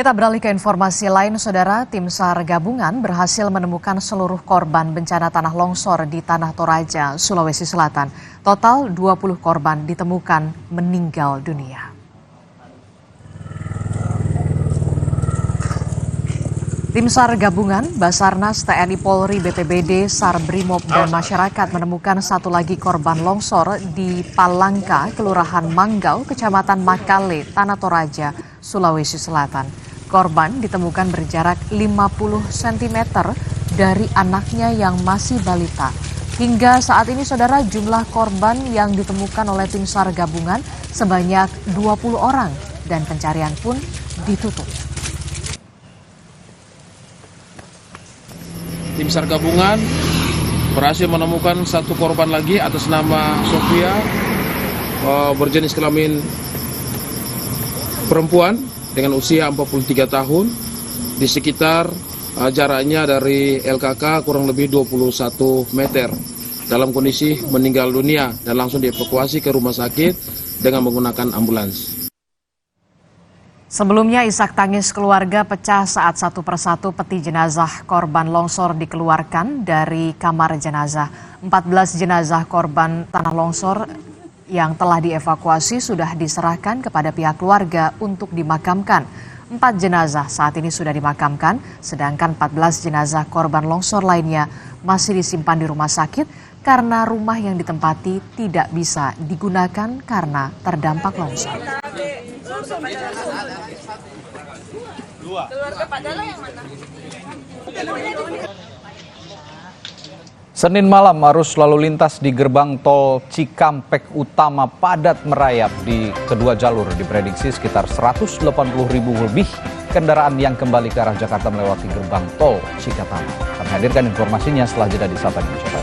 Kita beralih ke informasi lain, Saudara. Tim SAR gabungan berhasil menemukan seluruh korban bencana tanah longsor di Tanah Toraja, Sulawesi Selatan. Total 20 korban ditemukan meninggal dunia. Tim SAR gabungan, Basarnas, TNI Polri, BPBD, SAR Brimob, dan masyarakat menemukan satu lagi korban longsor di Palangka, Kelurahan Manggau, Kecamatan Makale, Tanah Toraja, Sulawesi Selatan. Korban ditemukan berjarak 50 cm dari anaknya yang masih balita. Hingga saat ini, Saudara, jumlah korban yang ditemukan oleh tim SAR gabungan sebanyak 20 orang dan pencarian pun ditutup. Tim SAR gabungan berhasil menemukan satu korban lagi atas nama Sofia, berjenis kelamin perempuan dengan usia 43 tahun di sekitar jaraknya dari LKK kurang lebih 21 meter dalam kondisi meninggal dunia dan langsung dievakuasi ke rumah sakit dengan menggunakan ambulans. Sebelumnya, isak tangis keluarga pecah saat satu persatu peti jenazah korban longsor dikeluarkan dari kamar jenazah. 14 jenazah korban tanah longsor yang telah dievakuasi sudah diserahkan kepada pihak keluarga untuk dimakamkan. 4 jenazah saat ini sudah dimakamkan, sedangkan 14 jenazah korban longsor lainnya masih disimpan di rumah sakit karena rumah yang ditempati tidak bisa digunakan karena terdampak longsor. Senin malam arus lalu lintas di gerbang tol Cikampek Utama padat merayap di kedua jalur. Diprediksi sekitar 180.000 lebih kendaraan yang kembali ke arah Jakarta melewati gerbang tol Cikatama. Kami hadirkan informasinya setelah jeda di Sapa Indonesia.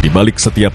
Di balik setiap